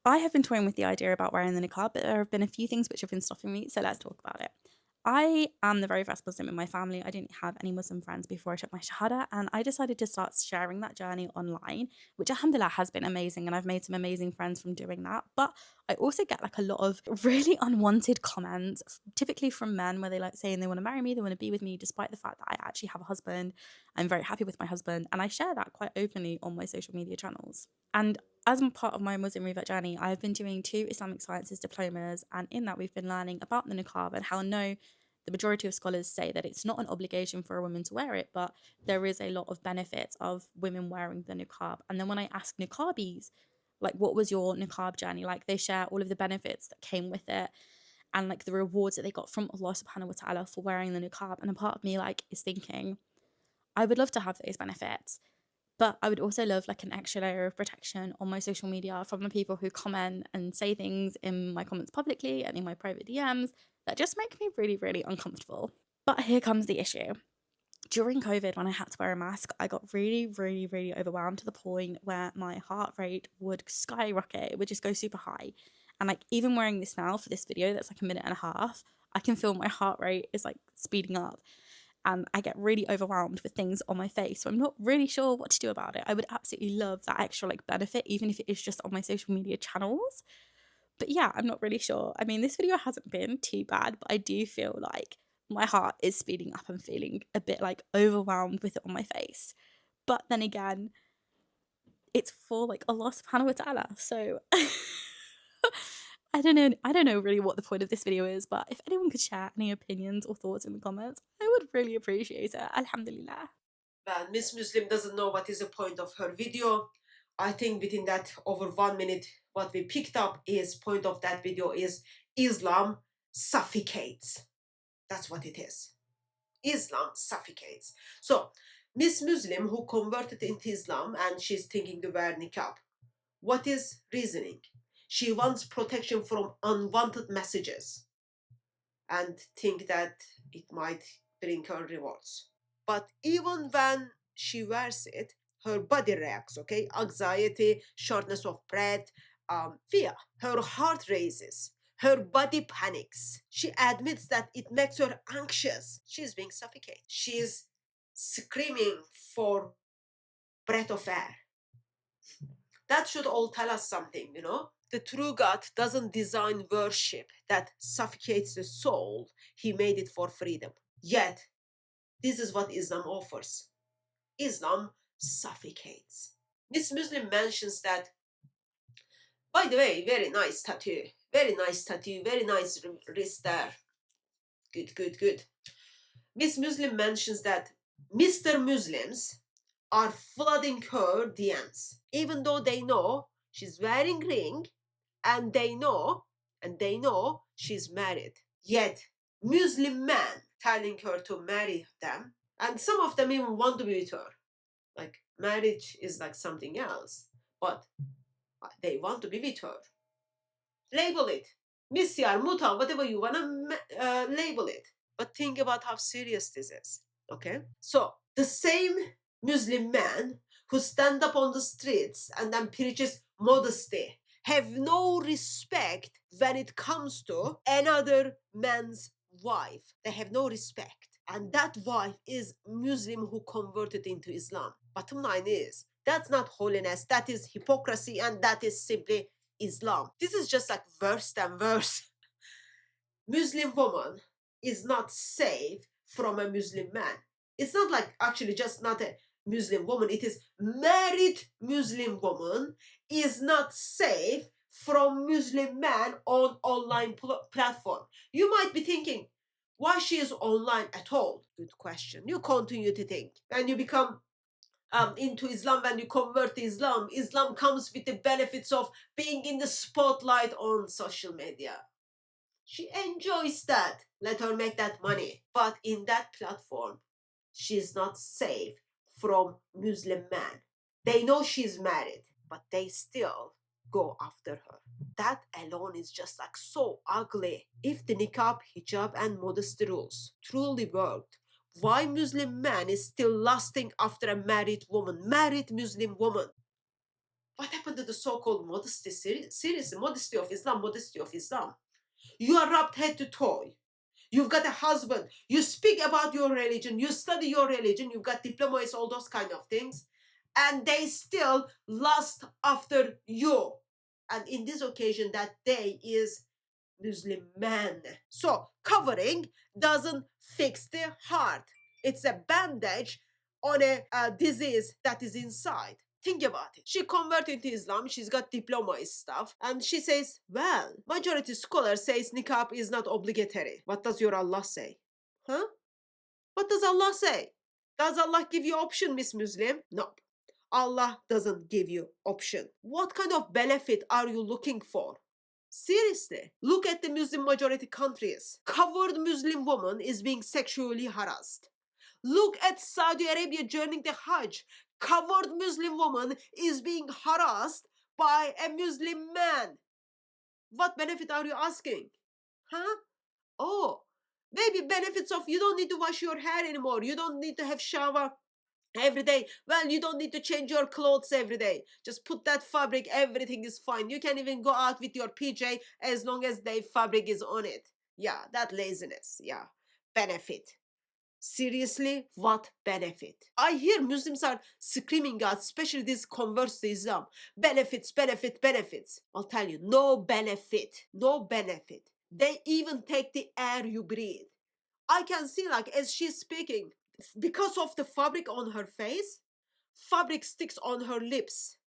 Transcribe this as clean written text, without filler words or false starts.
I have been toying with the idea about wearing the niqab, but there have been a few things which have been stopping me, so let's talk about it. I am the very first Muslim in my family. I didn't have any Muslim friends before I took my Shahada, and I decided to start sharing that journey online, which alhamdulillah has been amazing, and I've made some amazing friends from doing that. But I also get like a lot of really unwanted comments, typically from men, where they like saying they want to marry me, they want to be with me, despite the fact that I actually have a husband. I'm very happy with my husband, and I share that quite openly on my social media channels. And as part of my Muslim revert journey, I've been doing 2 Islamic sciences diplomas, and in that we've been learning about the niqab and how no, the majority of scholars say that it's not an obligation for a woman to wear it, but there is a lot of benefits of women wearing the niqab. And then when I ask niqabis, like, what was your niqab journey like, they share all of the benefits that came with it and like the rewards that they got from Allah subhanahu wa ta'ala for wearing the niqab. And a part of me like is thinking, I would love to have those benefits, but I would also love like an extra layer of protection on my social media from the people who comment and say things in my comments publicly and in my private DMs that just make me really, really uncomfortable. But here comes the issue. During COVID, when I had to wear a mask, I got really, really, really overwhelmed to the point where my heart rate would skyrocket. It would just go super high. And like even wearing this now for this video, that's like a minute and a half, I can feel my heart rate is like speeding up and I get really overwhelmed with things on my face. So I'm not really sure what to do about it. I would absolutely love that extra like benefit, even if it is just on my social media channels. But yeah, I'm not really sure. I mean, this video hasn't been too bad, but I do feel like my heart is speeding up. I'm feeling a bit like overwhelmed with it on my face. But then again, it's for like Allah subhanahu wa ta'ala. So I don't know really what the point of this video is, but if anyone could share any opinions or thoughts in the comments, I would really appreciate it. Alhamdulillah. Well, Miss Muslim doesn't know what is the point of her video. I think within that over 1 minute, what we picked up is point of that video is Islam suffocates. That's what it is. Islam suffocates. So, Miss Muslim who converted into Islam and she's thinking to wear niqab. What is reasoning? She wants protection from unwanted messages and think that it might bring her rewards. But even when she wears it, her body reacts, okay? Anxiety, shortness of breath, fear. Her heart races. Her body panics. She admits that it makes her anxious. She's being suffocated. She's screaming for breath of air. That should all tell us something, you know? The true God doesn't design worship that suffocates the soul. He made it for freedom. Yet, this is what Islam offers. Islam suffocates. Miss Muslim mentions that, by the way, very nice tattoo. Very nice tattoo. Very nice wrist there. Good, good, good. Miss Muslim mentions that Mr. Muslims are flooding her DMs, even though they know she's wearing ring and they know she's married. Yet Muslim men telling her to marry them, and some of them even want to be with her. Like marriage is like something else, but they want to be with her. Label it. Misyar, muta, whatever you wanna label it. But think about how serious this is. Okay? So the same Muslim man who stand up on the streets and then preaches modesty have no respect when it comes to another man's wife. They have no respect. And that wife is Muslim who converted into Islam. Bottom line is, that's not holiness, that is hypocrisy, and that is simply Islam. This is just like worse than worse. Muslim woman is not safe from a Muslim man. It's not like actually just not a Muslim woman. It is married Muslim woman is not safe from Muslim man on online platform. You might be thinking, why she is online at all? Good question. You continue to think. And you become into Islam, when you convert to Islam, Islam comes with the benefits of being in the spotlight on social media. She enjoys that. Let her make that money. But in that platform, she's not safe from Muslim men. They know she's married, but they still go after her. That alone is just like so ugly. If the niqab, hijab, and modesty rules truly worked, why Muslim man is still lusting after a married woman, married Muslim woman? What happened to the so-called modesty? Seriously, modesty of Islam, modesty of Islam. You are wrapped head to toe. You've got a husband. You speak about your religion. You study your religion. You've got diplomas, all those kind of things. And they still lust after you. And in this occasion, that day is Muslim man. So covering doesn't fix the heart. It's a bandage on a disease that is inside. Think about it. She converted to Islam. She's got diploma and stuff. And she says, well, majority scholar says niqab is not obligatory. What does your Allah say? Huh? What does Allah say? Does Allah give you option, Miss Muslim? Nope. Allah doesn't give you option. What kind of benefit are you looking for? Seriously, look at the Muslim majority countries. Covered Muslim woman is being sexually harassed. Look at Saudi Arabia during the Hajj. Covered Muslim woman is being harassed by a Muslim man. What benefit are you asking? Huh? Oh, maybe benefits of you don't need to wash your hair anymore. You don't need to have shower every day. Well, you don't need to change your clothes every day. Just put that fabric, everything is fine. You can even go out with your PJ as long as the fabric is on it. Yeah, that laziness. Yeah, benefit. Seriously, what benefit? I hear Muslims are screaming out, especially these converts to Islam. Benefits, benefit, benefits. I'll tell you, no benefit. No benefit. They even take the air you breathe. I can see, like, as she's speaking, because of the fabric on her face, fabric sticks on her lips.